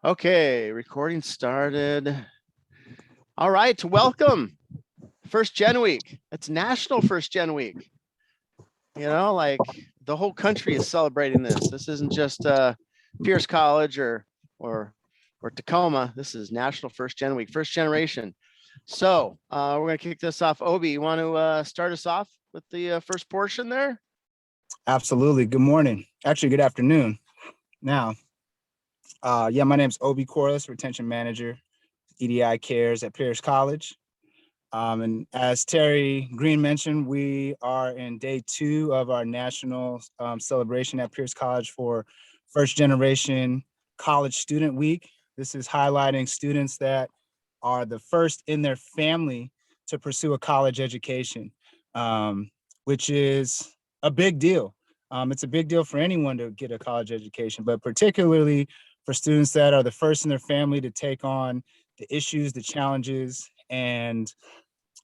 Okay, recording started. All right, welcome. First Gen Week. It's National First Gen Week. You know, like the whole country is celebrating this. This isn't just Pierce College or Tacoma. This is National First Gen Week, first generation. So we're gonna kick this off. Obi, you want to start us off with the first portion there? Absolutely. Good morning. Actually, good afternoon. Now, my name's Obe Quarless, Retention Manager, EDI CARES at Pierce College. And as Terry Green mentioned, we are in day 2 of our national celebration at Pierce College for First Generation College Student Week. This is highlighting students that are the first in their family to pursue a college education, which is a big deal. It's a big deal for anyone to get a college education, but particularly for students that are the first in their family to take on the issues, the challenges, and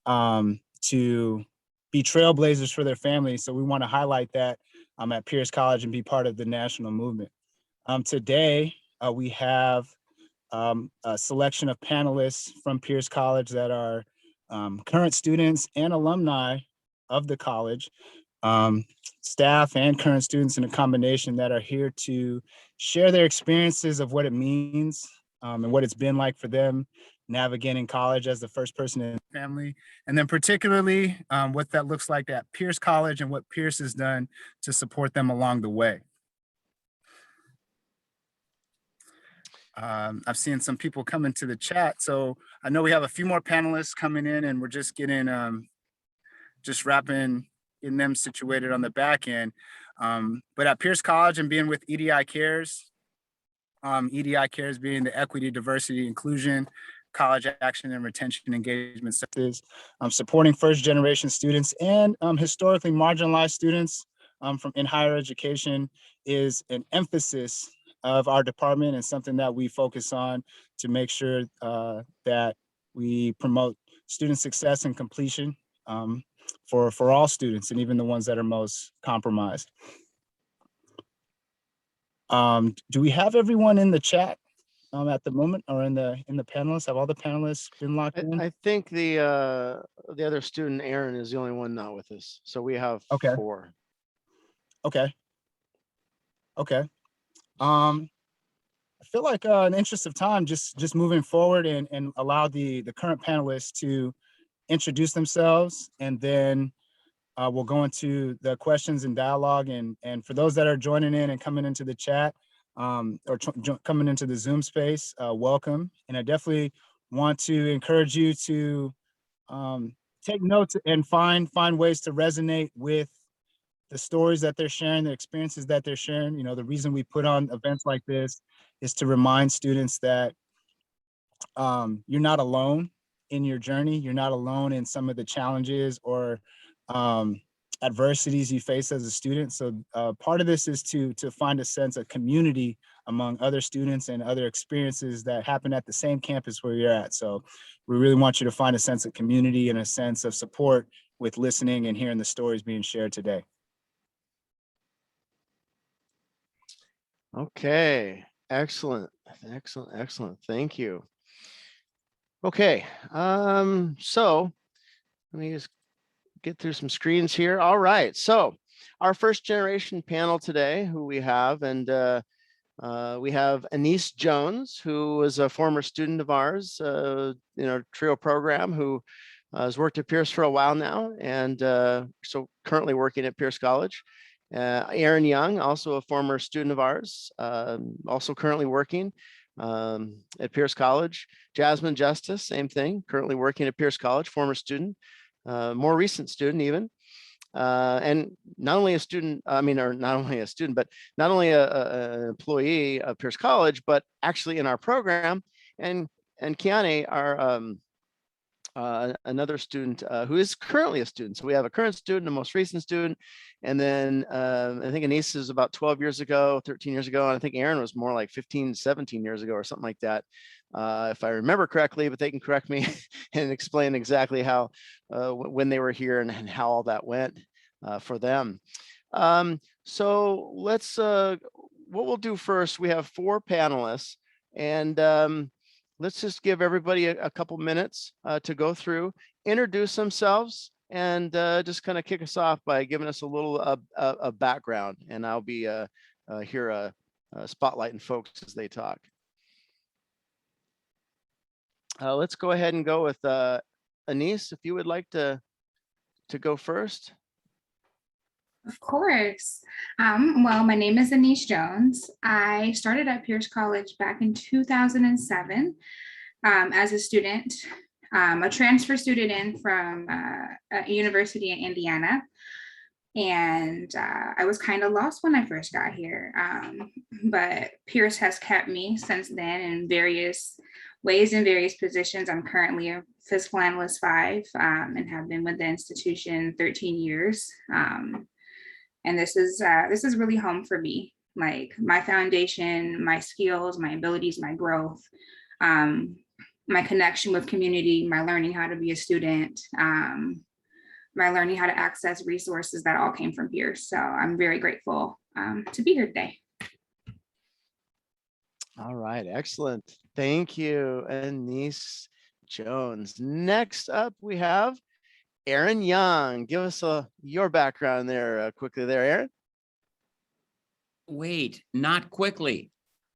to be trailblazers for their family. So we want to highlight that at Pierce College and be part of the national movement. Today, we have a selection of panelists from Pierce College that are current students and alumni of the college, staff and current students in a combination that are here to share their experiences of what it means and what it's been like for them navigating college as the first person in the family, and then particularly what that looks like at Pierce College and what Pierce has done to support them along the way. I've seen some people come into the chat, so I know we have a few more panelists coming in, and we're just getting just wrapping in them situated on the back end. But at Pierce College and being with EDI CARES, EDI CARES being the Equity, Diversity, Inclusion, College Action and Retention Engagement Services, supporting first generation students and historically marginalized students in higher education is an emphasis of our department and something that we focus on to make sure that we promote student success and completion for all students and even the ones that are most compromised. Do we have everyone in the chat at the moment, or in the panelists? Have all the panelists been locked in? I think the other student, Aaron, is the only one not with us. So we have 4. Okay. I feel like in the interest of time, just moving forward and allow the current panelists to introduce themselves, and then we'll go into the questions and dialogue. And for those that are joining in and coming into the chat or coming into the Zoom space, welcome. And I definitely want to encourage you to take notes and find ways to resonate with the stories that they're sharing, the experiences that they're sharing. You know, the reason we put on events like this is to remind students that you're not alone in your journey. You're not alone in some of the challenges or adversities you face as a student. So part of this is to find a sense of community among other students and other experiences that happen at the same campus where you're at. So we really want you to find a sense of community and a sense of support with listening and hearing the stories being shared today. Okay, excellent. Thank you. Okay, so let me just get through some screens here. All right, so our first generation panel today, who we have, and we have Anise Jones, who was a former student of ours in our TRIO program, who has worked at Pierce for a while now, and so currently working at Pierce College. Aaron Young, also a former student of ours, also currently working at Pierce College. Jasmine Justice, same thing, currently working at Pierce College, former student, more recent student even. And not only a student, but not only an employee of Pierce College, but actually in our program. And Kianie, our another student who is currently a student. So we have a current student, a most recent student, and then I think Anise is about 12 years ago, 13 years ago, and I think Aaron was more like 15, 17 years ago or something like that, if I remember correctly, but they can correct me and explain exactly how, when they were here and how all that went for them. So let's, what we'll do first, we have 4 panelists. And let's just give everybody a couple minutes to go through, introduce themselves, and just kind of kick us off by giving us a little background. And I'll be here spotlighting folks as they talk. Let's go ahead and go with Anise, if you would like to go first. Of course. Well, my name is Anise Jones. I started at Pierce College back in 2007 as a student, a transfer student in from a university in Indiana. And I was kind of lost when I first got here, but Pierce has kept me since then in various ways, in various positions. I'm currently a physical analyst 5 and have been with the institution 13 years. And this is really home for me, like my foundation, my skills, my abilities, my growth, my connection with community, my learning how to be a student, my learning how to access resources, that all came from Pierce. So I'm very grateful to be here today. All right, excellent. Thank you, Anise Jones. Next up, we have Aaron Young. Give us your background there quickly there, Aaron. Wait, not quickly.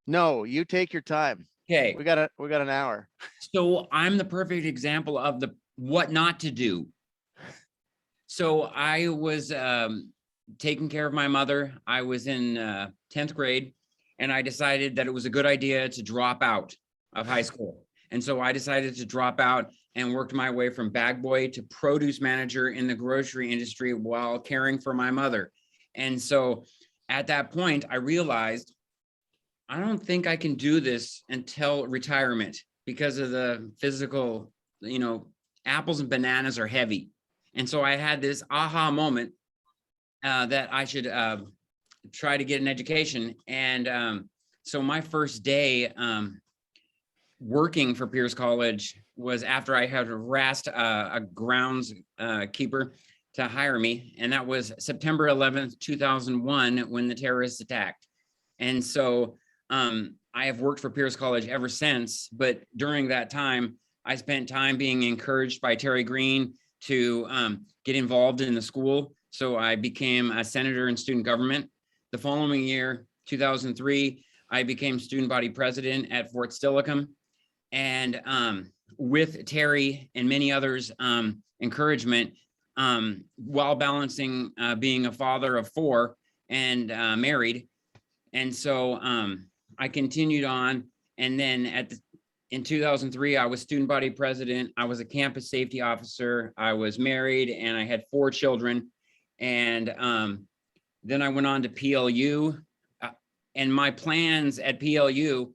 No, you take your time. Okay. We got an hour. So I'm the perfect example of the what not to do. So I was taking care of my mother. I was in 10th grade, and I decided that it was a good idea to drop out of high school. And so I decided to drop out and worked my way from bag boy to produce manager in the grocery industry while caring for my mother. And so at that point, I realized I don't think I can do this until retirement because of the physical, apples and bananas are heavy. And so I had this aha moment that I should try to get an education. And so my first day working for Pierce College was after I had harassed a grounds keeper to hire me. And that was September 11th, 2001, when the terrorists attacked. And so I have worked for Pierce College ever since. But during that time, I spent time being encouraged by Terry Green to get involved in the school. So I became a senator in student government. The following year, 2003, I became student body president at Fort Steilacoom. And with Terry and many others' encouragement, while balancing being a father of 4 and married. And so I continued on. And then in 2003, I was student body president. I was a campus safety officer. I was married and I had 4 children. And then I went on to PLU. And my plans at PLU,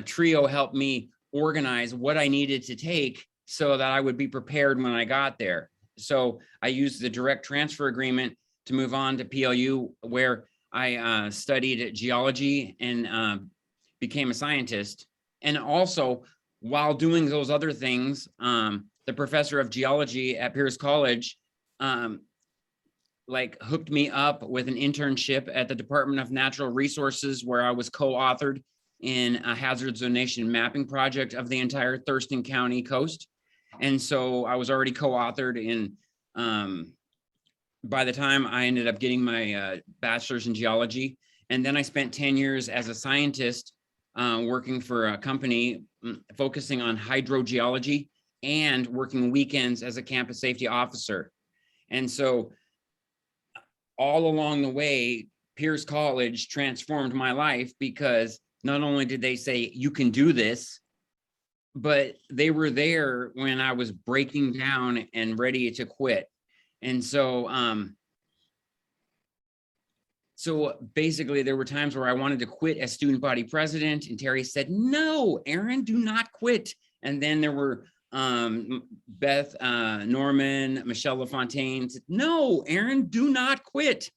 TRIO helped me organize what I needed to take so that I would be prepared when I got there. So I used the direct transfer agreement to move on to PLU, where I studied geology and became a scientist. And also, while doing those other things, the professor of geology at Pierce College hooked me up with an internship at the Department of Natural Resources, where I was co-authored in a hazard zonation mapping project of the entire Thurston County coast. And so I was already co-authored in, by the time I ended up getting my bachelor's in geology. And then I spent 10 years as a scientist working for a company focusing on hydrogeology and working weekends as a campus safety officer. And so all along the way, Pierce College transformed my life, because not only did they say, you can do this, but they were there when I was breaking down and ready to quit. And so, so basically there were times where I wanted to quit as student body president, and Terry said, no, Aaron, do not quit. And then there were Beth, Norman, Michelle LaFontaine said, no, Aaron, do not quit.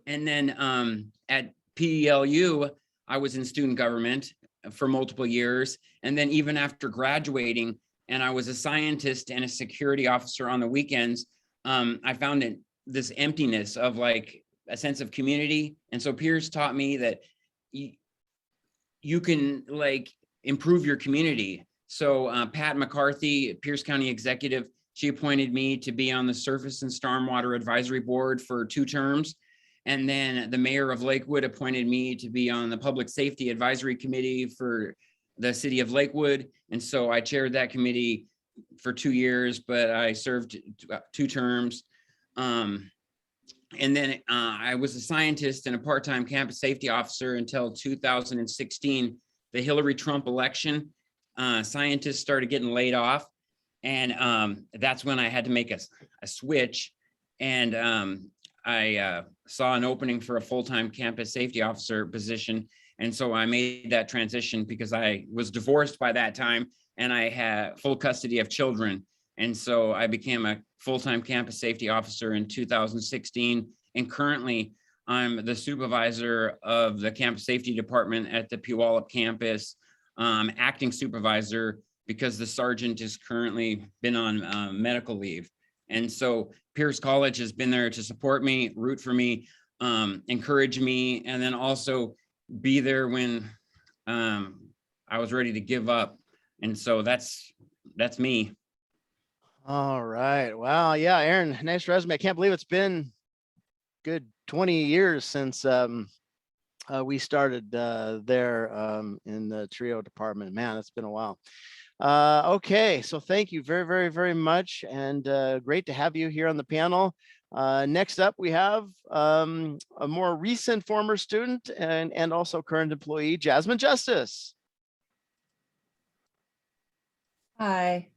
And then at PLU, I was in student government for multiple years. And then even after graduating, and I was a scientist and a security officer on the weekends, I found this emptiness of like a sense of community. And so Pierce taught me that you can, like, improve your community. So Pat McCarthy, Pierce County Executive, she appointed me to be on the Surface and Stormwater Advisory Board for 2 terms. And then the mayor of Lakewood appointed me to be on the Public Safety Advisory Committee for the city of Lakewood. And so I chaired that committee for 2 years, but I served 2 terms. And then I was a scientist and a part-time campus safety officer until 2016, the Hillary Trump election. Scientists started getting laid off. And that's when I had to make a switch. And I saw an opening for a full-time campus safety officer position. And so I made that transition because I was divorced by that time and I had full custody of children. And so I became a full-time campus safety officer in 2016. And currently I'm the supervisor of the campus safety department at the Puyallup campus, acting supervisor because the sergeant has currently been on medical leave. And so Pierce College has been there to support me, root for me, encourage me, and then also be there when I was ready to give up. And so that's me. All right. Wow. Yeah, Aaron, nice resume. I can't believe it's been good 20 years since we started there in the trio department. Man, it's been a while. Okay, so thank you very, very, very much. And great to have you here on the panel. Next up, we have a more recent former student and also current employee, Jasmine Justice. Hi.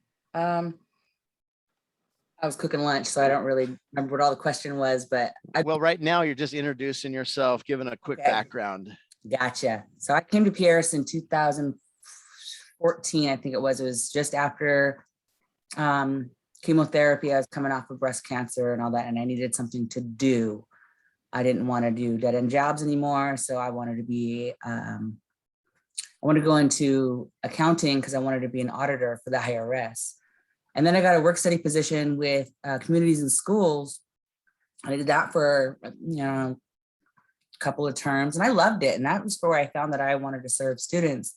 I was cooking lunch, so I don't really remember what all the question was, but Well, right now you're just introducing yourself, giving a quick background. Gotcha. So I came to Pierce in 2014, I think it was just after chemotherapy. I was coming off of breast cancer and all that, and I needed something to do. I didn't want to do dead end jobs anymore, so I wanted to be, I wanted to go into accounting because I wanted to be an auditor for the IRS. And then I got a work study position with communities and schools. I did that for, a couple of terms and I loved it. And that was where I found that I wanted to serve students.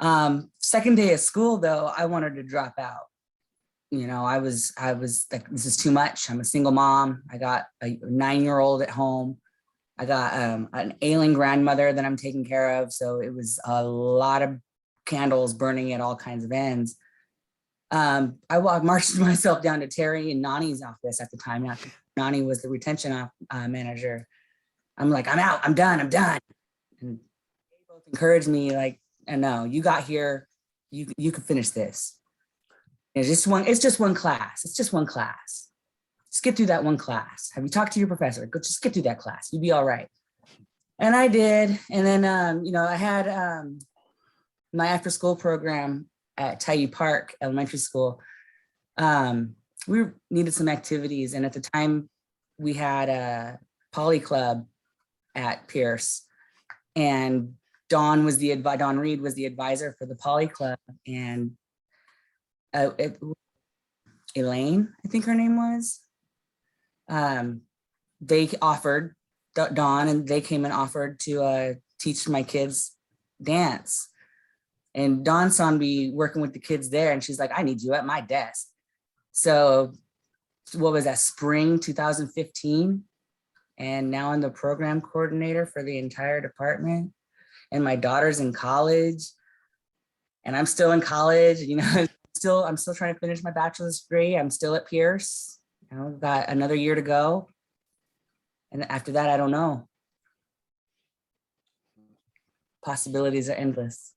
Second day of school though, I wanted to drop out. I was like, this is too much. I'm a single mom. I got a 9-year-old at home. I got an ailing grandmother that I'm taking care of. So it was a lot of candles burning at all kinds of ends. I marched myself down to Terry and Nani's office at the time. Nani was the retention manager. I'm like, I'm out, I'm done. And they both encouraged me, like, and no, you got here, you can finish this. It's just one class. It's just one class. Just get through that one class. Have you talked to your professor? Go just get through that class. You'll be all right. And I did. And then, I had my after school program at Taiyu Park Elementary School. We needed some activities. And at the time we had a poly club at Pierce, and Dawn Reed was the advisor for the poly club. And Elaine, I think her name was, they offered, Dawn and they came and offered to teach my kids dance. And Dawn saw me working with the kids there and she's like, I need you at my desk. So what was that, spring 2015? And now I'm the program coordinator for the entire department. And my daughter's in college and I'm still in college, I'm still trying to finish my bachelor's degree. I'm still at Pierce, got another year to go. And after that, I don't know. Possibilities are endless.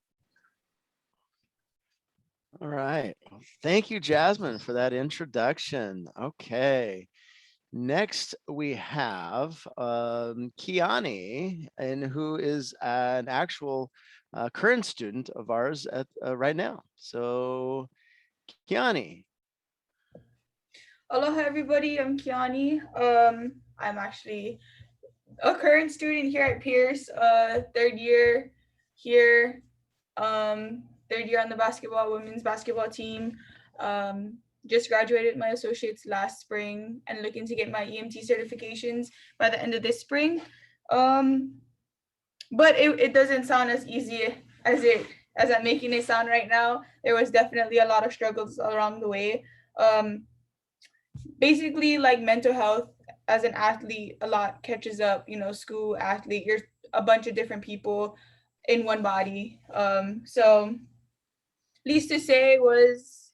All right. Thank you, Jasmine, for that introduction. Okay. Next, we have Kianie, and who is an actual current student of ours at right now. So, Kianie. Aloha, everybody. I'm Kianie. I'm actually a current student here at Pierce, third year here, third year on the women's basketball team. Just graduated my associates last spring and looking to get my EMT certifications by the end of this spring. But it doesn't sound as easy as as I'm making it sound right now. There was definitely a lot of struggles along the way. Basically, like mental health as an athlete, a lot catches up, you know, school, athlete, you're a bunch of different people in one body. So least to say was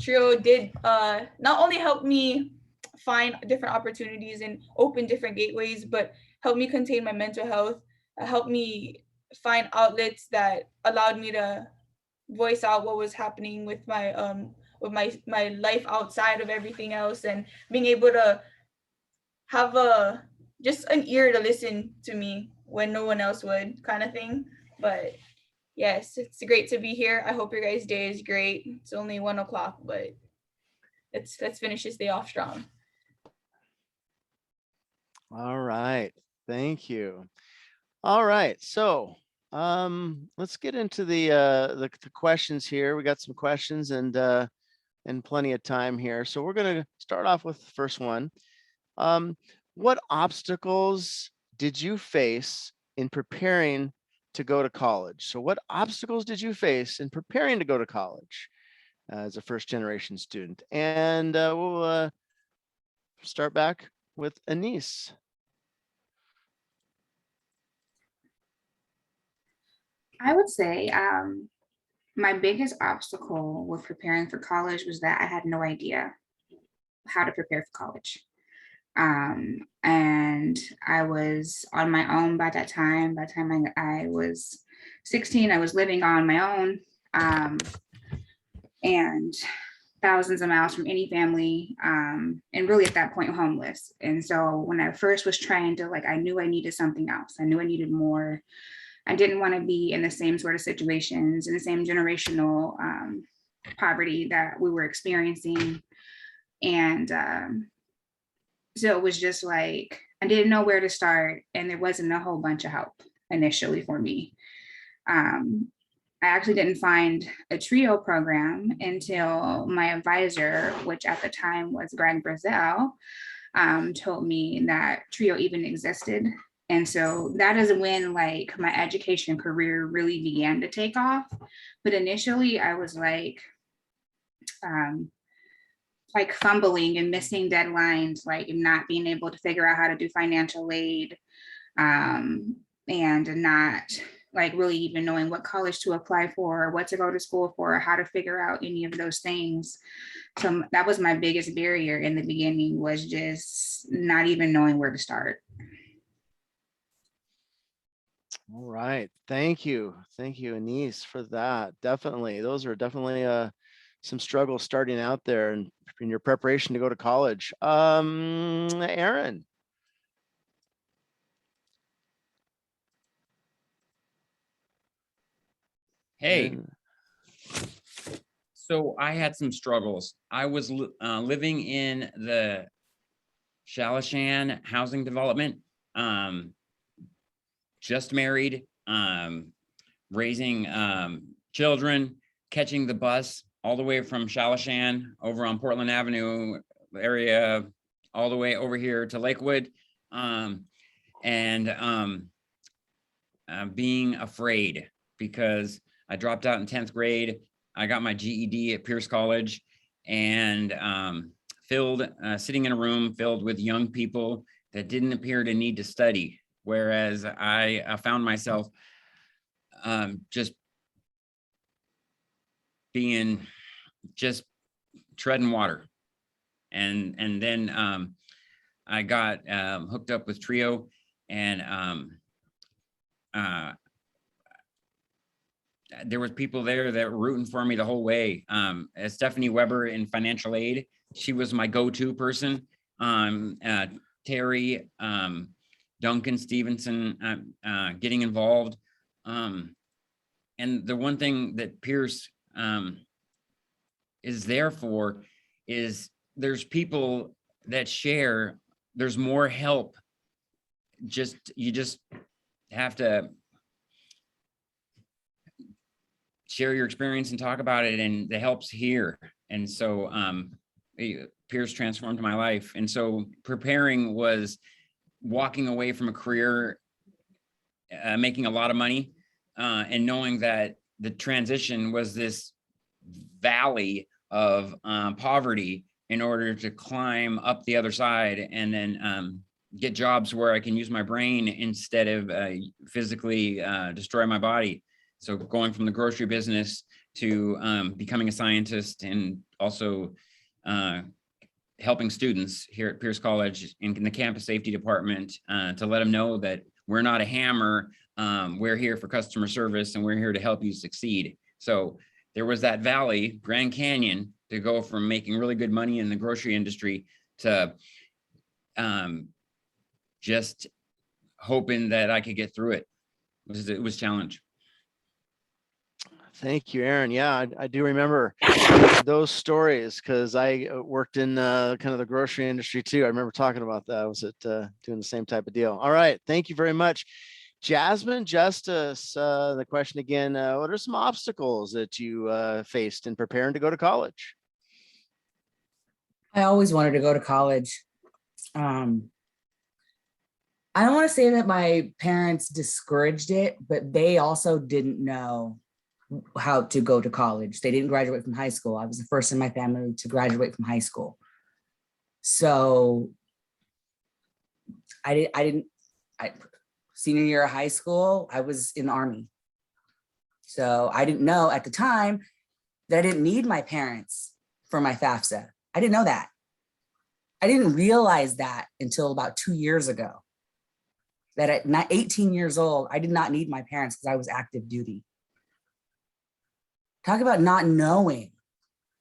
Trio did not only help me find different opportunities and open different gateways, but help me contain my mental health, help me find outlets that allowed me to voice out what was happening with my life outside of everything else, and being able to have just an ear to listen to me when no one else would, kind of thing. But yes, it's great to be here. I hope your guys' day is great. It's only 1 o'clock, but let's finish this day off strong. All right. Thank you. All right. So let's get into the questions here. We got some questions and plenty of time here. So we're going to start off with the first one. What obstacles did you face in preparing to go to college? So what obstacles did you face in preparing to go to college as a first generation student? And we'll start back with Anise. I would say my biggest obstacle with preparing for college was that I had no idea how to prepare for college. And I was on my own by that time. By the time I was 16, I was living on my own, and thousands of miles from any family, and really at that point homeless. And so when I first was trying to, like, I knew I needed something else. I knew I needed more. I didn't want to be in the same sort of situations, in the same generational poverty that we were experiencing. And so it was just like, I didn't know where to start, and there wasn't a whole bunch of help initially for me. I actually didn't find a TRIO program until my advisor, which at the time was Greg Brazell, told me that TRIO even existed. And so that is when, like, my education career really began to take off. But initially I was like fumbling and missing deadlines, like not being able to figure out how to do financial aid, and not like really even knowing what college to apply for, what to go to school for, how to figure out any of those things. So that was my biggest barrier in the beginning, was just not even knowing where to start. All right. Thank you. Thank you, Anise, for that. Definitely. Those are definitely some struggles starting out there and in your preparation to go to college. Aaron. Hey, so I had some struggles. I was living in the Shalashan housing development, just married, raising children, catching the bus all the way from Shalashan over on Portland Avenue area, all the way over here to Lakewood, being afraid because I dropped out in 10th grade. I got my GED at Pierce College, and sitting in a room filled with young people that didn't appear to need to study. Whereas I found myself just treading water. And then I got hooked up with TRIO, and there was people there that were rooting for me the whole way. Stephanie Weber in financial aid, she was my go-to person. Terry, Duncan Stevenson, getting involved. And the one thing that Pierce is there for is there's people that share, there's more help. You just have to share your experience and talk about it, and the help's here. And so Pierce transformed my life. And so preparing was walking away from a career, making a lot of money, and knowing that the transition was this valley of poverty in order to climb up the other side and then get jobs where I can use my brain instead of physically destroy my body. So going from the grocery business to becoming a scientist and also helping students here at Pierce College in the campus safety department to let them know that we're not a hammer. We're here for customer service and we're here to help you succeed. So there was that valley, Grand Canyon, to go from making really good money in the grocery industry to just hoping that I could get through it. It was a challenge. Thank you, Aaron. Yeah, I do remember those stories because I worked in kind of the grocery industry too. I remember talking about that. I was at doing the same type of deal. All right. Thank you very much. Jasmine Justice, the question again, what are some obstacles that you faced in preparing to go to college? I always wanted to go to college. I don't want to say that my parents discouraged it, but they also didn't know how to go to college. They didn't graduate from high school. I was the first in my family to graduate from high school. So senior year of high school, I was in the Army. So I didn't know at the time that I didn't need my parents for my FAFSA. I didn't know that. I didn't realize that until about 2 years ago, that at 18 years old, I did not need my parents because I was active duty. Talk about not knowing.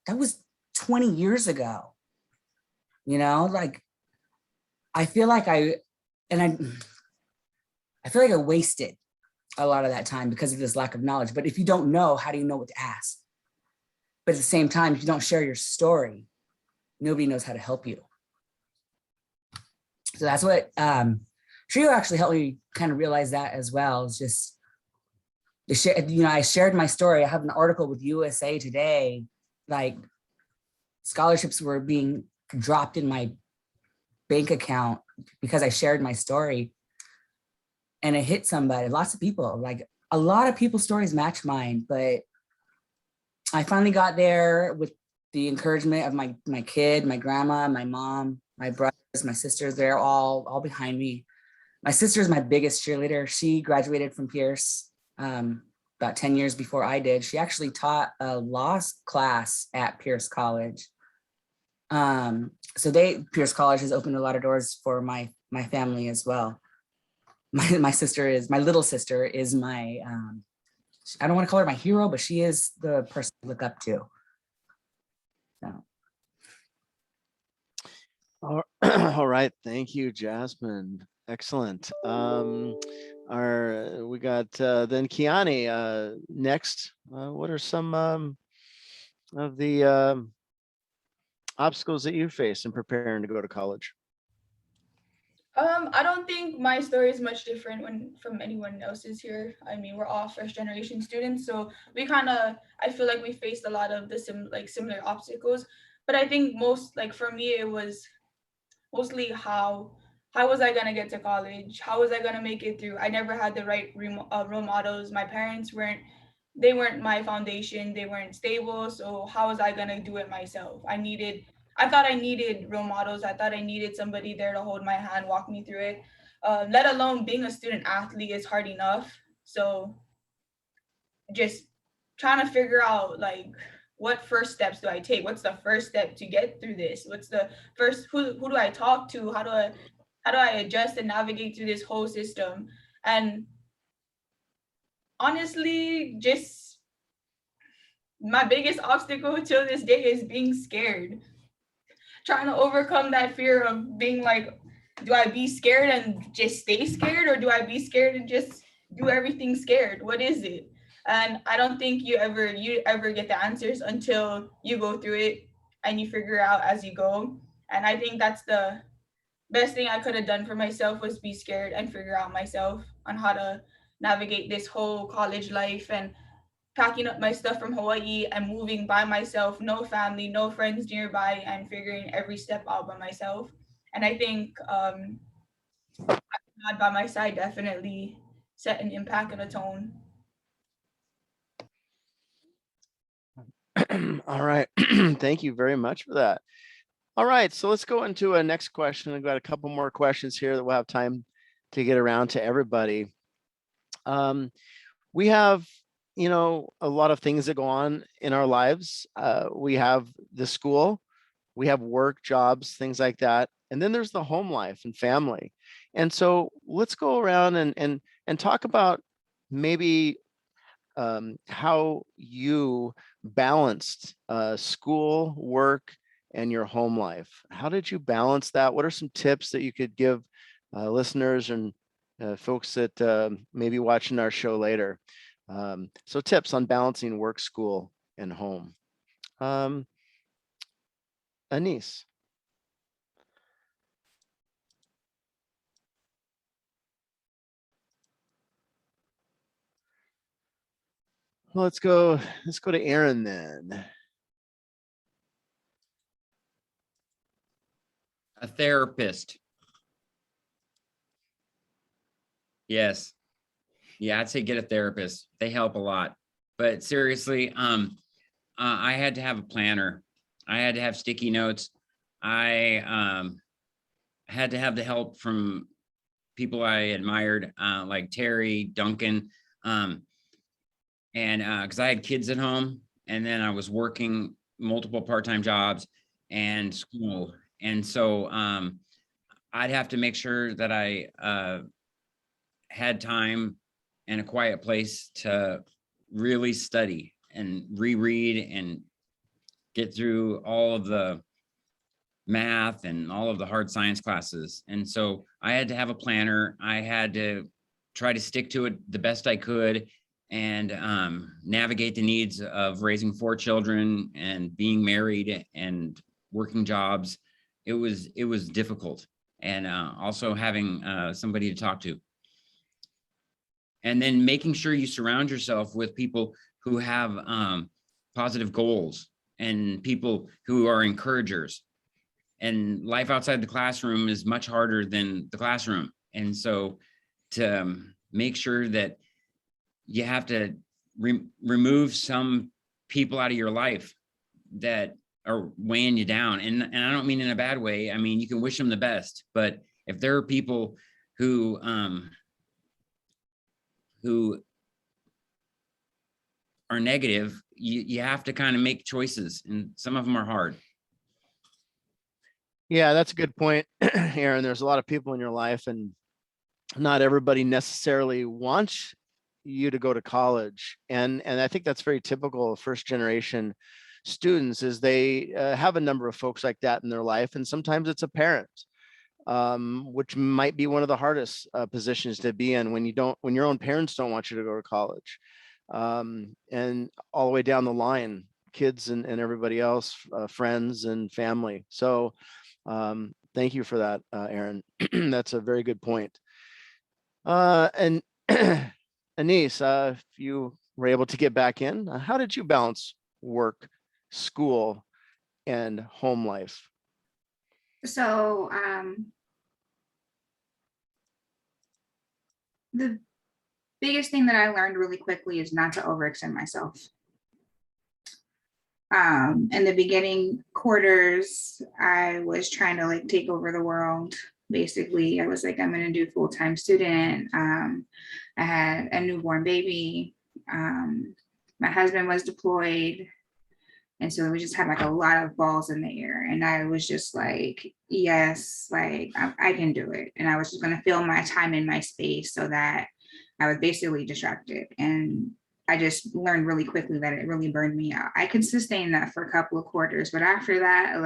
That was 20 years ago. You know, like, I feel like I feel like I wasted a lot of that time because of this lack of knowledge. But if you don't know, how do you know what to ask? But at the same time, if you don't share your story, nobody knows how to help you. So that's what Trio actually helped me kind of realize that as well. It's just, I shared my story. I have an article with USA Today, like scholarships were being dropped in my bank account because I shared my story, and it hit somebody, lots of people. Like, a lot of people's stories match mine, but I finally got there with the encouragement of my kid, my grandma, my mom, my brothers, my sisters. They're all behind me. My sister is my biggest cheerleader. She graduated from Pierce about 10 years before I did. She actually taught a law class at Pierce College. So Pierce College has opened a lot of doors for my family as well. My little sister is my, I don't want to call her my hero, but she is the person I look up to. So. All right. Thank you, Jasmine. Excellent. We got then Kianie next. What are some of the obstacles that you face in preparing to go to college? I don't think my story is much different from anyone else's here. I mean, we're all first generation students, so I feel like we faced a lot of the similar obstacles. But I think for me, it was mostly how was I gonna get to college? How was I gonna make it through? I never had the right role models. My parents weren't my foundation. They weren't stable. So how was I gonna do it myself? I thought I needed role models. I thought I needed somebody there to hold my hand, walk me through it. Let alone being a student athlete is hard enough. So just trying to figure out what first steps do I take? What's the first step to get through this? What's the first, who do I talk to? How do I adjust and navigate through this whole system? And honestly, just my biggest obstacle till this day is being scared. Trying to overcome that fear of being like, do I be scared and just stay scared, or do I be scared and just do everything scared? What is it? And I don't think you ever get the answers until you go through it and you figure out as you go. And I think that's the best thing I could have done for myself, was be scared and figure out myself on how to navigate this whole college life, and packing up my stuff from Hawaii and moving by myself, no family, no friends nearby, and figuring every step out by myself. And I think God by my side definitely set an impact and a tone. All right. Thank you very much for that. All right. So let's go into a next question. I've got a couple more questions here that we'll have time to get around to everybody. We have, a lot of things that go on in our lives. We have the school, we have work, jobs, things like that. And then there's the home life and family. And so let's go around and talk about maybe how you balanced school, work, and your home life. How did you balance that? What are some tips that you could give listeners and folks that may be watching our show later? So tips on balancing work, school, and home. Anise. Well, let's go to Aaron then. A therapist. Yes. Yeah, I'd say get a therapist. They help a lot. But seriously, I had to have a planner. I had to have sticky notes. I had to have the help from people I admired, like Terry, Duncan, and because I had kids at home, and then I was working multiple part-time jobs and school, and so I'd have to make sure that I had time and a quiet place to really study and reread and get through all of the math and all of the hard science classes. And so I had to have a planner. I had to try to stick to it the best I could and navigate the needs of raising 4 children and being married and working jobs. It was difficult. And also having somebody to talk to. And then making sure you surround yourself with people who have positive goals and people who are encouragers. And life outside the classroom is much harder than the classroom. And so to make sure that you have to remove some people out of your life that are weighing you down. And I don't mean in a bad way. I mean, you can wish them the best, but if there are people who are negative, you have to kind of make choices, and some of them are hard. Yeah, that's a good point, Aaron. There's a lot of people in your life, and not everybody necessarily wants you to go to college. And I think that's very typical of first generation students, is they have a number of folks like that in their life. And sometimes it's a parent, which might be one of the hardest positions to be in when your own parents don't want you to go to college. And all the way down the line, kids and everybody else, friends and family. So thank you for that, Aaron. That's a very good point. And Anise, if you were able to get back in, how did you balance work, school, and home life? So the biggest thing that I learned really quickly is not to overextend myself. In the beginning quarters, I was trying to like take over the world. Basically, I was like, I'm going to do full-time student. I had a newborn baby. My husband was deployed. And so we just had like a lot of balls in the air. And I was just like, yes, like I can do it. And I was just going to fill my time in my space so that I was basically distracted. And I just learned really quickly that it really burned me out. I could sustain that for a couple of quarters, but after that,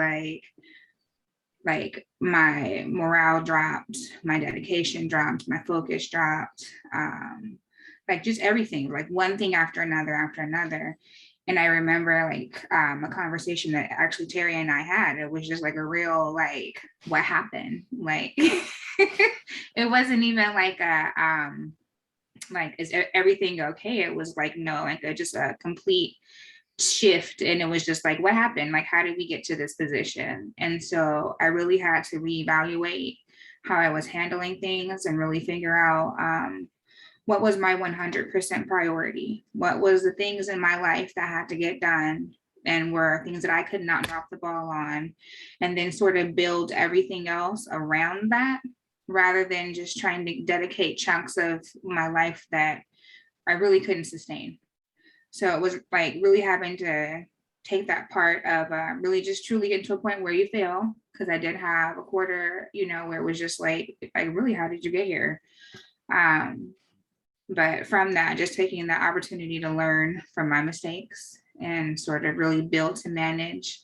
like my morale dropped, my dedication dropped, my focus dropped, like just everything, like one thing after another. And I remember like a conversation that actually Terry and I had. It was just like a real like, what happened? Like it wasn't even like a like, is everything okay? It was like, no, like just a complete shift. And it was just like, what happened? Like, how did we get to this position? And so I really had to reevaluate how I was handling things and really figure out what was my 100% priority? What was the things in my life that had to get done and were things that I could not drop the ball on, and then sort of build everything else around that rather than just trying to dedicate chunks of my life that I really couldn't sustain. So it was like really having to take that part of really just truly get to a point where you fail. Because I did have a quarter, where it was just like really, how did you get here? But from that, just taking that opportunity to learn from my mistakes and sort of really build to manage,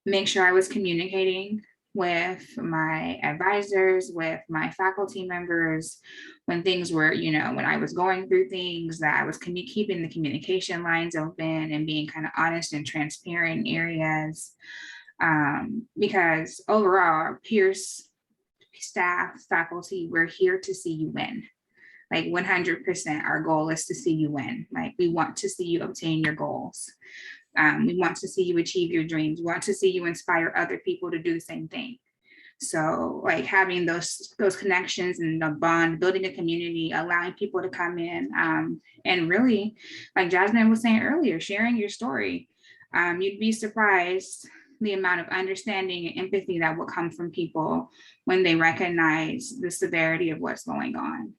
make sure I was communicating with my advisors, with my faculty members, when things were, when I was going through things, that I was keeping the communication lines open and being kind of honest and transparent in areas. Because overall, peers, staff, faculty, we're here to see you win. Like 100%, our goal is to see you win. Like we want to see you obtain your goals. We want to see you achieve your dreams. We want to see you inspire other people to do the same thing. So like having those connections and the bond, building a community, allowing people to come in, and really, like Jasmine was saying earlier, sharing your story. You'd be surprised the amount of understanding and empathy that will come from people when they recognize the severity of what's going on.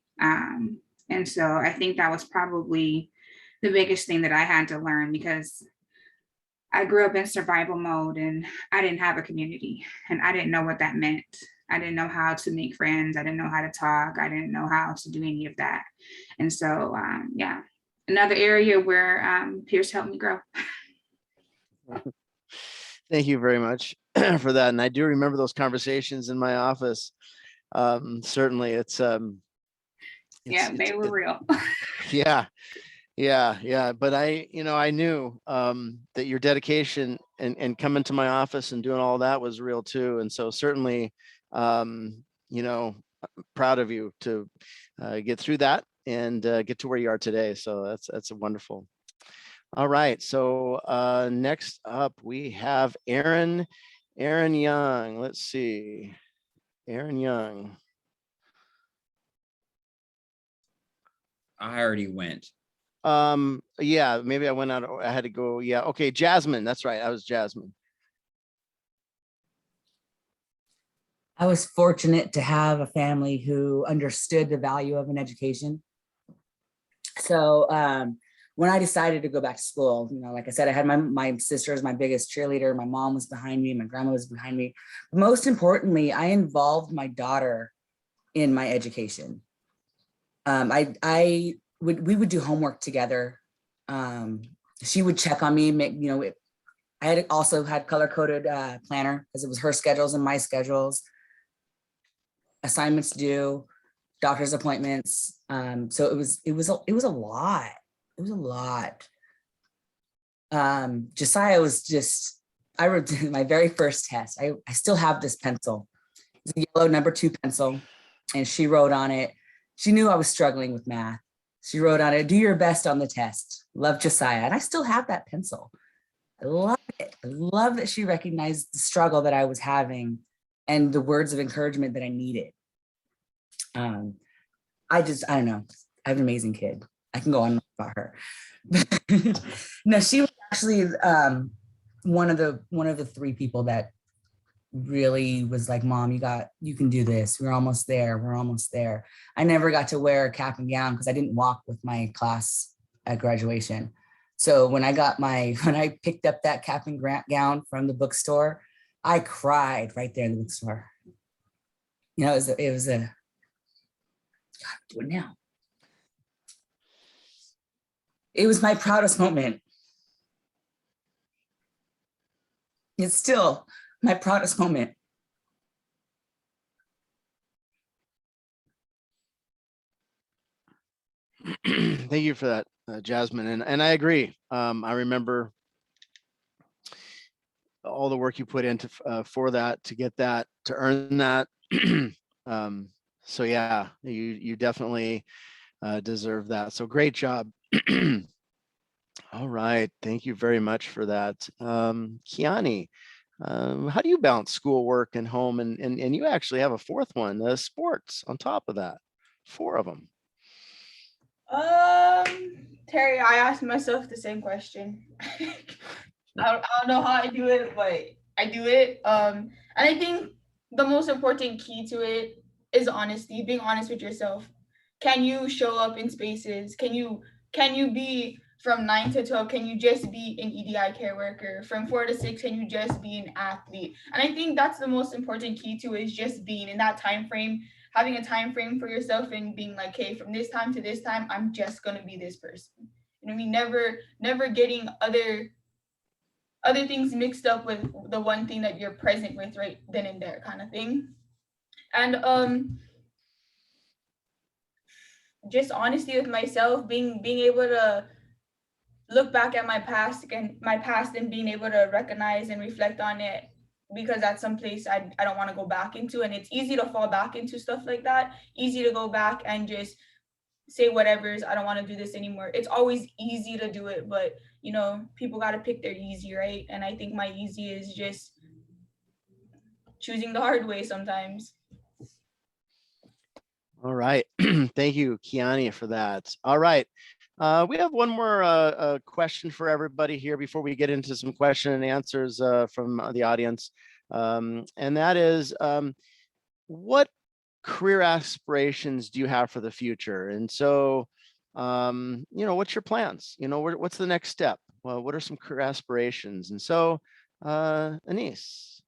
And so I think that was probably the biggest thing that I had to learn, because I grew up in survival mode and I didn't have a community and I didn't know what that meant. I didn't know how to make friends. I didn't know how to talk. I didn't know how to do any of that. And so, yeah, another area where peers helped me grow. Thank you very much for that. And I do remember those conversations in my office. Certainly Yeah, they were real. Yeah. But I knew that your dedication and coming to my office and doing all that was real too. And so certainly, proud of you to get through that and get to where you are today. So that's wonderful. All right. So next up we have Aaron Young. Let's see. Aaron Young. I already went. Yeah, maybe I went out. I had to go. Yeah. Okay. Jasmine. That's right. I was Jasmine. I was fortunate to have a family who understood the value of an education. So when I decided to go back to school, like I said, I had my sister as my biggest cheerleader. My mom was behind me. My grandma was behind me. But most importantly, I involved my daughter in my education. We would do homework together. She would check on me, I had also had color-coded planner because it was her schedules and my schedules. Assignments due, doctor's appointments. So it was a lot. It was a lot. Josiah was just, I wrote my very first test. I still have this pencil. It's a yellow number 2 pencil. And she wrote on it, she knew I was struggling with math. She wrote on it, do your best on the test. Love, Josiah. And I still have that pencil. I love it. I love that she recognized the struggle that I was having and the words of encouragement that I needed. I don't know. I have an amazing kid. I can go on about her. No, she was actually one of the 3 people that really was like, Mom, you can do this. We're almost there. We're almost there. I never got to wear a cap and gown because I didn't walk with my class at graduation. So when I picked up that cap and gown from the bookstore, I cried right there in the bookstore. It was a, God, do it now. It was my proudest moment. It's still my proudest moment. Thank you for that, Jasmine. And I agree. I remember all the work you put into for that, to get that, to earn that. So yeah, you definitely deserve that. So great job. All right. Thank you very much for that. Kianie, how do you balance schoolwork and home? And you actually have a 4th one, sports on top of that, 4 of them. Carrie, I asked myself the same question. I don't know how I do it, but I do it. And I think the most important key to it is honesty, being honest with yourself. Can you show up in spaces? Can you be from 9 to 12? Can you just be an EDI care worker? From 4 to 6, can you just be an athlete? And I think that's the most important key to it, is just being in that time frame, having a time frame for yourself and being like, hey, from this time to this time, I'm just gonna be this person. You know what I mean? Never getting other things mixed up with the one thing that you're present with right then and there, kind of thing. And just honesty with myself, being able to look back at my past and being able to recognize and reflect on it, because that's some place I don't want to go back into. And it's easy to fall back into stuff like that, easy to go back and just say whatever's, I don't want to do this anymore. It's always easy to do it, but you know, people got to pick their easy, right? And I think my easy is just choosing the hard way sometimes. All right. Thank you, Kianie, for that. All right. We have one more question for everybody here before we get into some question and answers from the audience. And that is, what career aspirations do you have for the future? And so, you know, what's your plans? You know, what's the next step? Well, what are some career aspirations? And so, Anise.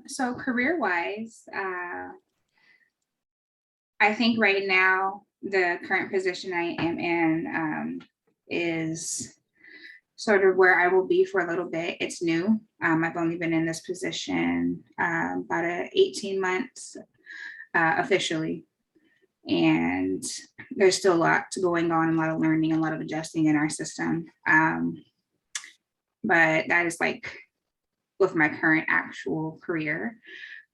So career-wise, I think right now the current position I am in is sort of where I will be for a little bit. It's new. I've only been in this position about 18 months officially. And there's still a lot going on, a lot of learning, a lot of adjusting in our system. But that is like with my current actual career.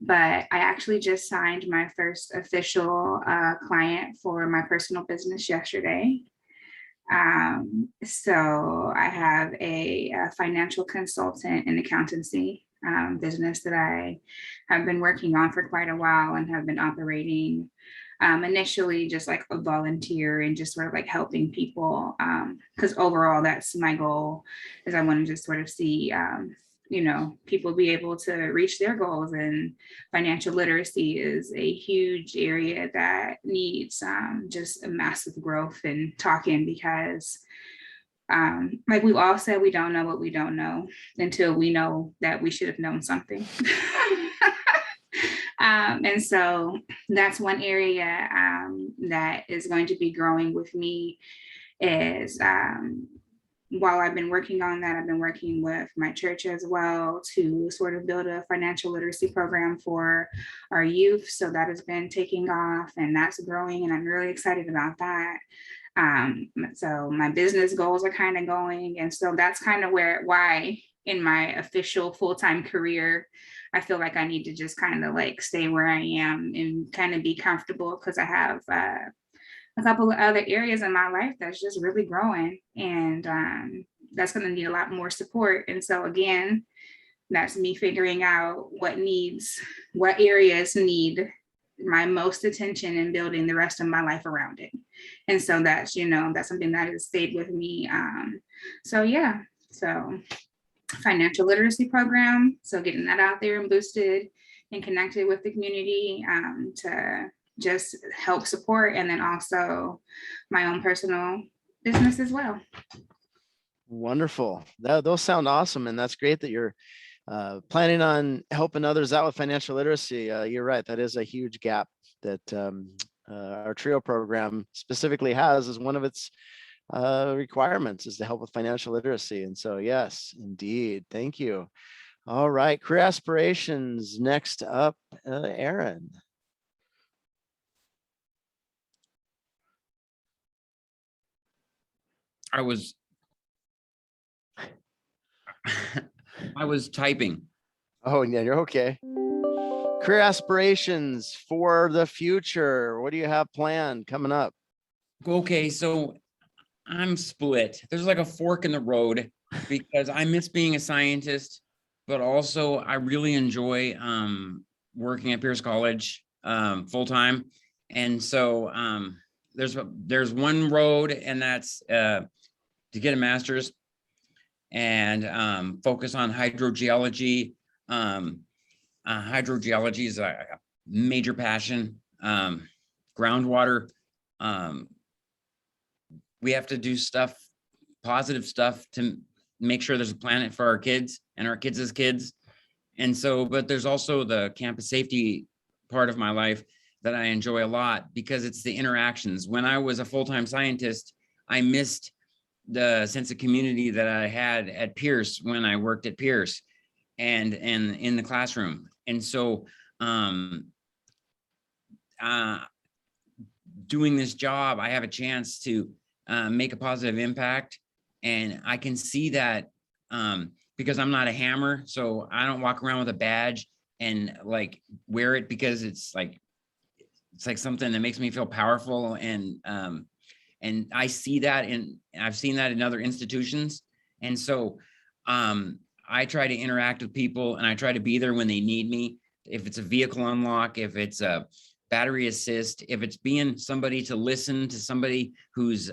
But I actually just signed my first official client for my personal business yesterday. So I have a financial consultant and accountancy business that I have been working on for quite a while and have been operating initially just like a volunteer and just sort of like helping people, because overall that's my goal, is I want to just sort of see you know, people be able to reach their goals. And financial literacy is a huge area that needs just a massive growth and talking, because like we've all said, we don't know what we don't know until we know that we should have known something. And so that's one area that is going to be growing with me, is while I've been working on that, I've been working with my church as well to sort of build a financial literacy program for our youth. So that has been taking off and that's growing, and I'm really excited about that. So my business goals are kind of going. And so that's kind of why in my official full-time career, I feel like I need to just kind of like stay where I am and kind of be comfortable, because I have a couple of other areas in my life that's just really growing, and that's going to need a lot more support. And so again, that's me figuring out what areas need my most attention and building the rest of my life around it. And so that's, you know, that's something that has stayed with me. So yeah, so financial literacy program. So getting that out there and boosted and connected with the community to just help support, and then also my own personal business as well. Wonderful. Those sound awesome. And that's great that you're planning on helping others out with financial literacy. You're right. That is a huge gap that our TRIO program specifically has as one of its requirements, is to help with financial literacy. And so, yes, indeed. Thank you. All right. Career aspirations. Next up, Aaron. I was typing. Oh, yeah, you're okay. Career aspirations for the future. What do you have planned coming up? Okay, so I'm split. There's like a fork in the road, because I miss being a scientist, but also I really enjoy working at Pierce College full time. And so there's one road, and that's to get a master's and focus on hydrogeology. Hydrogeology is a major passion. Groundwater. We have to do stuff, positive stuff, to make sure there's a planet for our kids and our kids' kids. And so, but there's also the campus safety part of my life that I enjoy a lot, because it's the interactions. When I was a full-time scientist, I missed the sense of community that I had at Pierce when I worked at Pierce and in the classroom. And so doing this job, I have a chance to make a positive impact. And I can see that because I'm not a hammer, so I don't walk around with a badge and like wear it because it's like something that makes me feel powerful. And I see that, and I've seen that in other institutions. And so I try to interact with people, and I try to be there when they need me. If it's a vehicle unlock, if it's a battery assist, if it's being somebody to listen to somebody who's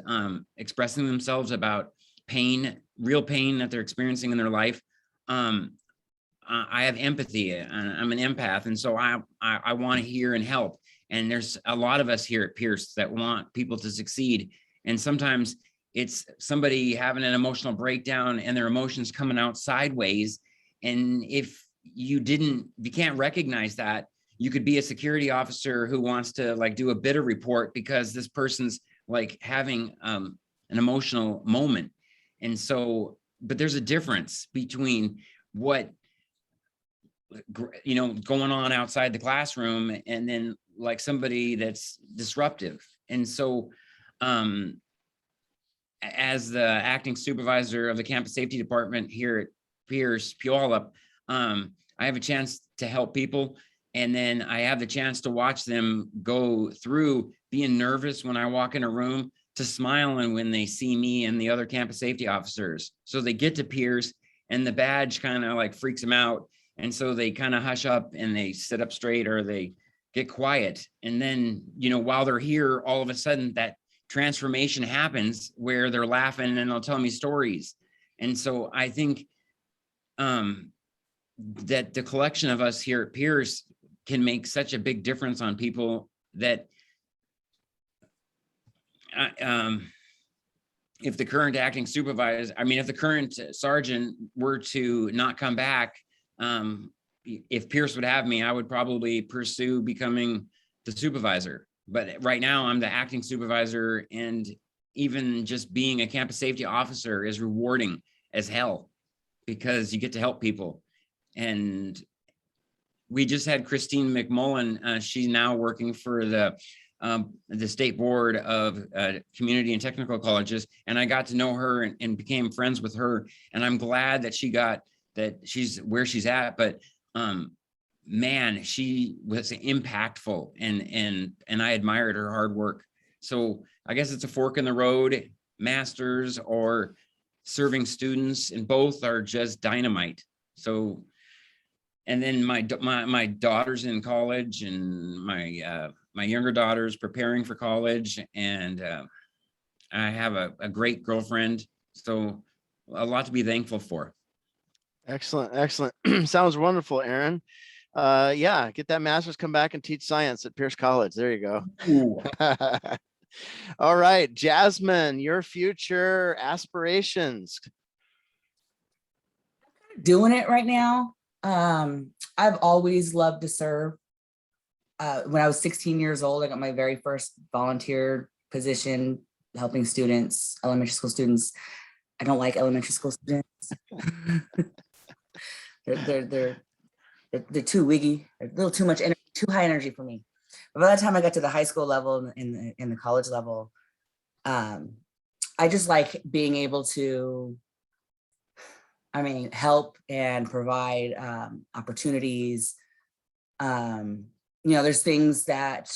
expressing themselves about pain, real pain that they're experiencing in their life. I have empathy, and I'm an empath. And so I want to hear and help. And there's a lot of us here at Pierce that want people to succeed. And sometimes it's somebody having an emotional breakdown and their emotions coming out sideways. And if you can't recognize that, you could be a security officer who wants to like do a bidder report because this person's like having an emotional moment. And so, but there's a difference between what, going on outside the classroom and then like somebody that's disruptive. And so, as the acting supervisor of the campus safety department here at Pierce Puyallup, I have a chance to help people. And then I have the chance to watch them go through being nervous when I walk in a room to smiling when they see me and the other campus safety officers. So they get to Pierce and the badge kind of like freaks them out. And so they kind of hush up and they sit up straight or they get quiet. And then, while they're here, all of a sudden that transformation happens where they're laughing and they'll tell me stories. And so I think that the collection of us here at Pierce can make such a big difference on people that if the current acting supervisor, if the current sergeant were to not come back, if Pierce would have me, I would probably pursue becoming the supervisor. But right now I'm the acting supervisor, and even just being a campus safety officer is rewarding as hell because you get to help people. And we just had Christine McMullen. She's now working for the State Board of Community and Technical Colleges. And I got to know her and became friends with her. And I'm glad that she's where she's at. But man, she was impactful and I admired her hard work. So I guess it's a fork in the road, masters or serving students, and both are just dynamite. So, and then my daughter's in college, and my younger daughter's preparing for college, and I have a great girlfriend. So a lot to be thankful for. Excellent. Excellent. Sounds wonderful, Aaron. Yeah, get that master's, come back and teach science at Pierce College. There you go. All right, Jasmine, your future aspirations. Doing it right now. I've always loved to serve. When I was 16 years old, I got my very first volunteer position helping students, elementary school students. I don't like elementary school students. They're too wiggy. They're a little too much energy, too high energy for me. But by the time I got to the high school level and in the college level, I just like being able to, help and provide opportunities. There's things that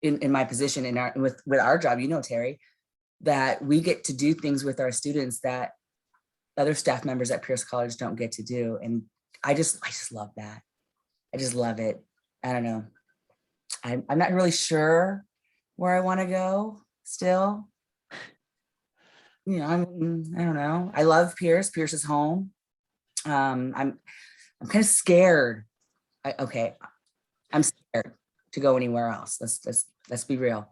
in my position with our job, Terry, that we get to do things with our students that other staff members at Pierce College don't get to do. And I just love that. just love it. I don't know. I'm not really sure where I want to go still. You know, I don't know. I love Pierce. Pierce is home. I'm kind of scared. I'm scared to go anywhere else. Let's be real.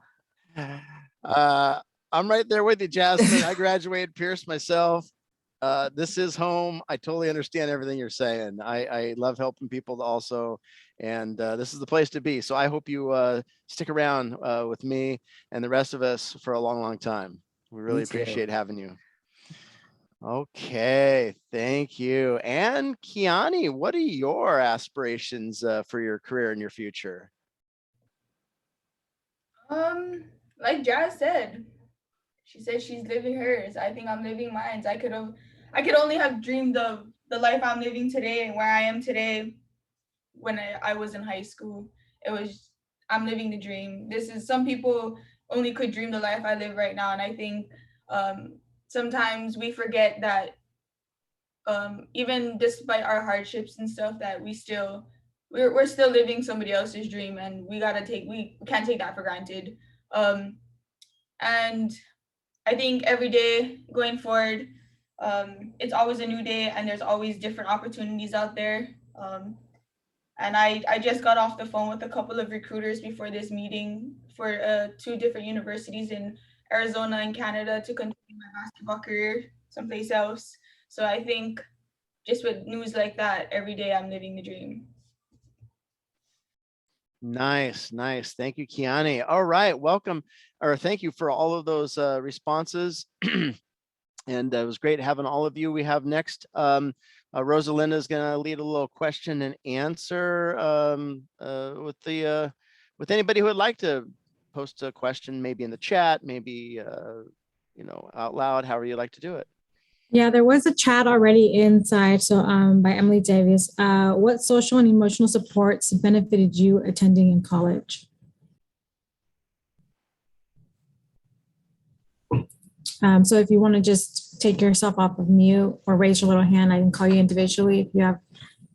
I'm right there with you, Jasmine. I graduated Pierce myself. This is home. I totally understand everything you're saying. I love helping people also, and this is the place to be. So I hope you stick around with me and the rest of us for a long, long time. We really Me too. appreciate having you. Okay, thank you. And Kianie, what are your aspirations for your career and your future? Like Jazz said, she said she's living hers. I think I'm living mine. I could only have dreamed of the life I'm living today and where I am today when I was in high school. I'm living the dream. Some people only could dream the life I live right now. And I think sometimes we forget that even despite our hardships and stuff, that we're still living somebody else's dream, and we can't take that for granted. And I think every day going forward, it's always a new day, and there's always different opportunities out there. And I just got off the phone with a couple of recruiters before this meeting for 2 different universities in Arizona and Canada to continue my basketball career someplace else. So I think just with news like that, every day I'm living the dream. Nice. Thank you, Kianie. All right, welcome, or thank you for all of those responses. And it was great having all of you. We have next, Rosalinda is going to lead a little question and answer with anybody who would like to post a question, maybe in the chat, maybe out loud, however you like to do it. Yeah, there was a chat already inside. So by Emily Davis, what social and emotional supports benefited you attending in college? So if you want to just take yourself off of mute or raise your little hand, I can call you individually if you have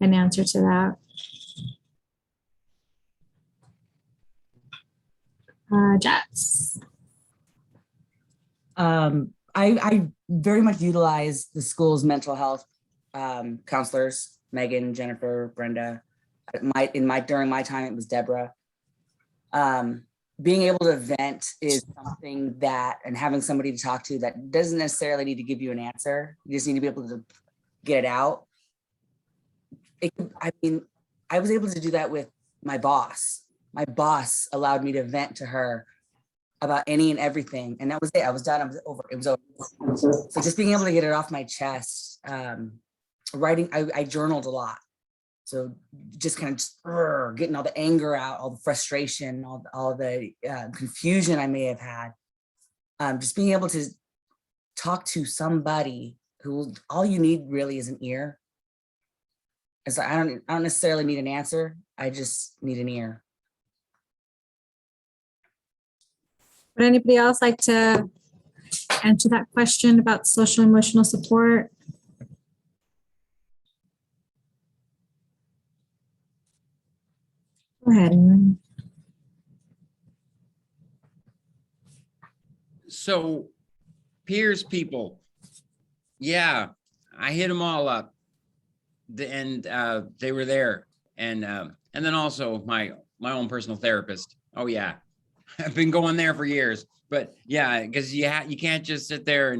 an answer to that. Jess. I very much utilize the school's mental health counselors, Megan, Jennifer, Brenda. During my time, it was Deborah. Being able to vent is something and having somebody to talk to that doesn't necessarily need to give you an answer. You just need to be able to get it out. I was able to do that with my boss. My boss allowed me to vent to her about any and everything. And that was it. I was done. It was over. So just being able to get it off my chest. Writing, I journaled a lot. So just kind of getting all the anger out, all the frustration, all the confusion I may have had. Just being able to talk to somebody who all you need really is an ear. It's like, I don't necessarily need an answer. I just need an ear. Would anybody else like to answer that question about social emotional support? Go ahead, Aaron. So peers people, yeah, I hit them all up, and they were there, and then also my own personal therapist. Oh yeah, I've been going there for years. But yeah, because you can't just sit there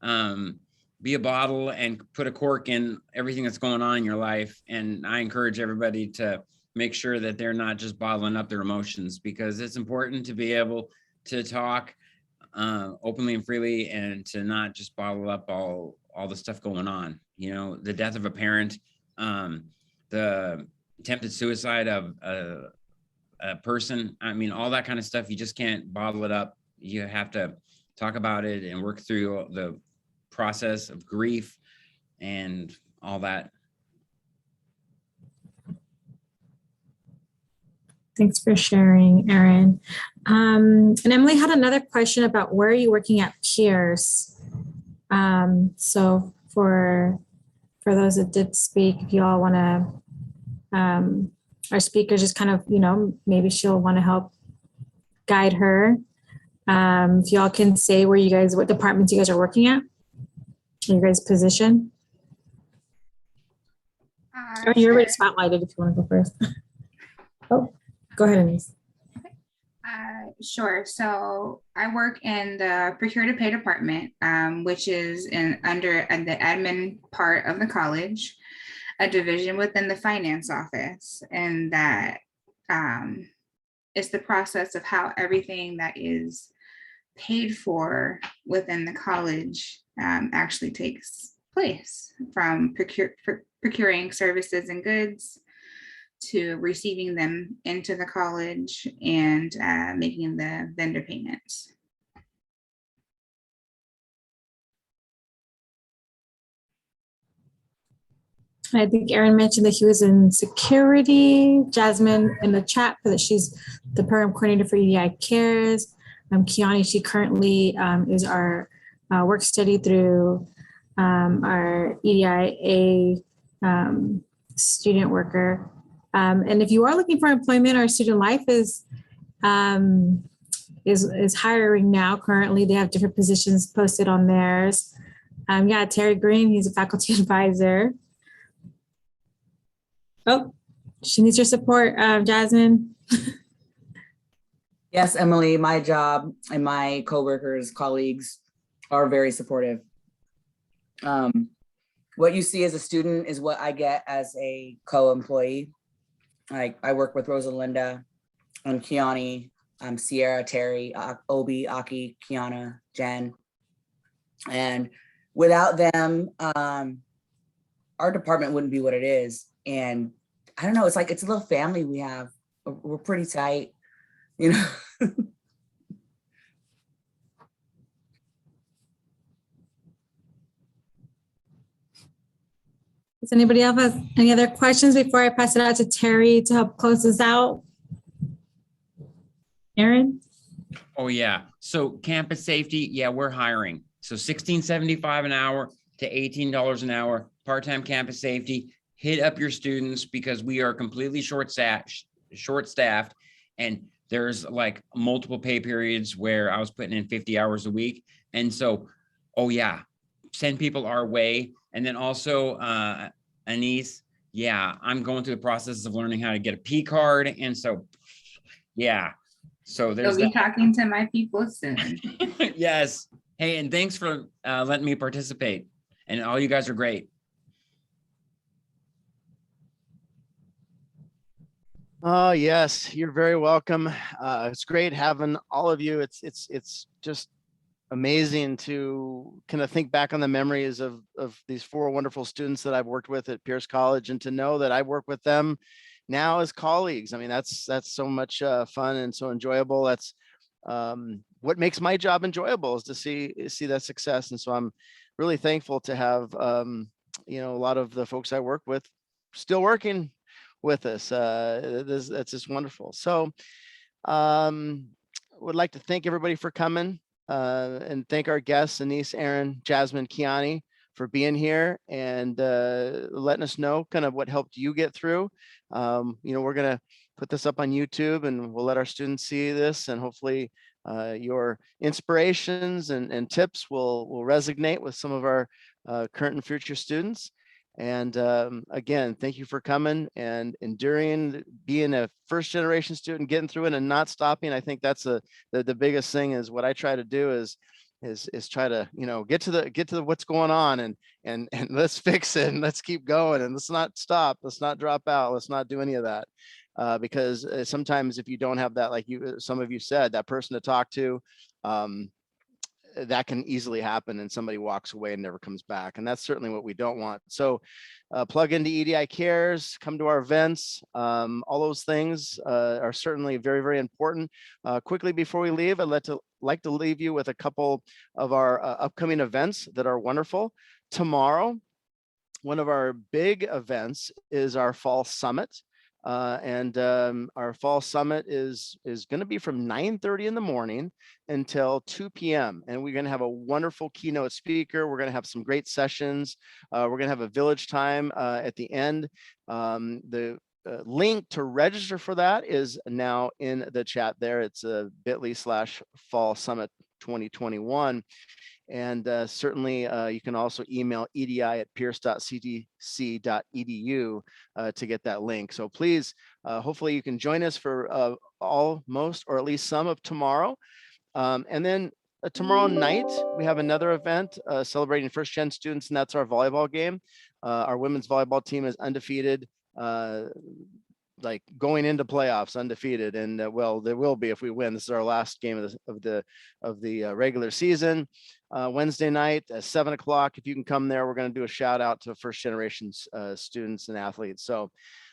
and be a bottle and put a cork in everything that's going on in your life. And I encourage everybody to make sure that they're not just bottling up their emotions, because it's important to be able to talk openly and freely, and to not just bottle up all the stuff going on. You know, the death of a parent, the attempted suicide of a person. I mean, all that kind of stuff, you just can't bottle it up. You have to talk about it and work through the process of grief and all that. Thanks for sharing, Erin. And Emily had another question about where are you working at Pierce? So for those that did speak, if you all want to our speaker just kind of, maybe she'll want to help guide her. If y'all can say what departments you guys are working at, your guys' position. Or you're already spotlighted if you want to go first. Oh, go ahead, Anise. Sure. So I work in the procure to pay department, which is under the admin part of the college, a division within the finance office, and that is the process of how everything that is paid for within the college actually takes place, from procuring services and goods to receiving them into the college and making the vendor payments. I think Aaron mentioned that he was in security. Jasmine in the chat that she's the program coordinator for EDI CARES. Kianie, she currently is our work study through our EDIA student worker. And if you are looking for employment, our student life is hiring now. Currently, they have different positions posted on theirs. Yeah, Terry Green, he's a faculty advisor. Oh, she needs your support, Jasmine. Yes, Emily, my job and my coworkers, colleagues are very supportive. What you see as a student is what I get as a co-employee. I work with Rosalinda, Kianie, Sierra, Terry, Obi, Aki, Kiana, Jen. And without them, our department wouldn't be what it is. And I don't know, it's a little family we have. We're pretty tight, Does anybody else have any other questions before I pass it out to Terry to help close this out? Aaron? Oh yeah. So campus safety, yeah, we're hiring. So $16.75 an hour to $18 an hour, part-time campus safety. Hit up your students because we are completely short-staffed, and there's like multiple pay periods where I was putting in 50 hours a week. And so, oh yeah, send people our way. And then also, Anise, yeah, I'm going through the process of learning how to get a P card. And so, yeah, so there's You'll be talking to my people soon. Yes. Hey, and thanks for letting me participate. And all you guys are great. Oh, yes, you're very welcome. It's great having all of you. It's just amazing to kind of think back on the memories of these four wonderful students that I've worked with at Pierce College, and to know that I work with them now as colleagues. I mean, that's so much fun and so enjoyable. That's what makes my job enjoyable, is to see that success. And so I'm really thankful to have a lot of the folks I work with still working with us. That's just wonderful. So would like to thank everybody for coming, and thank our guests, Anise, Aaron, Jasmine, Kianie, for being here and letting us know kind of what helped you get through. We're gonna put this up on YouTube, and we'll let our students see this, and hopefully your inspirations and tips will resonate with some of our current and future students. And again, thank you for coming and enduring, being a first generation student, getting through it and not stopping. I think that's the biggest thing. Is what I try to do is try to, get to what's going on, and let's fix it, and let's keep going, and let's not stop, let's not drop out, let's not do any of that. Because sometimes if you don't have that, like some of you said, that person to talk to, that can easily happen, and somebody walks away and never comes back. And that's certainly what we don't want. So plug into EDI Cares, come to our events. All those things are certainly very, very important. Quickly before we leave, I'd like to leave you with a couple of our upcoming events that are wonderful. Tomorrow, one of our big events is our fall summit. And our fall summit is going to be from 9:30 in the morning until 2 p.m. And we're going to have a wonderful keynote speaker. We're going to have some great sessions. We're going to have a village time at the end. The link to register for that is now in the chat there. It's bit.ly/Fall Summit 2021. And certainly you can also email edi@pierce.ctc.edu to get that link. So please, hopefully you can join us for most or at least some of tomorrow. And then tomorrow night, we have another event celebrating first-gen students, and that's our volleyball game. Our women's volleyball team is undefeated, like going into playoffs undefeated, and well, there will be if we win. This is our last game of the regular season. Wednesday night at 7 o'clock. If you can come there, we're going to do a shout out to first generation students and athletes. So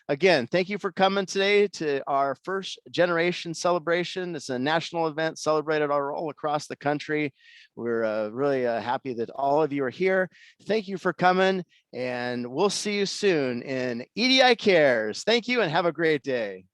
again, thank you for coming today to our first generation celebration. It's a national event celebrated all across the country. We're really happy that all of you are here. Thank you for coming, and we'll see you soon in EDI Cares. Thank you and have a great day.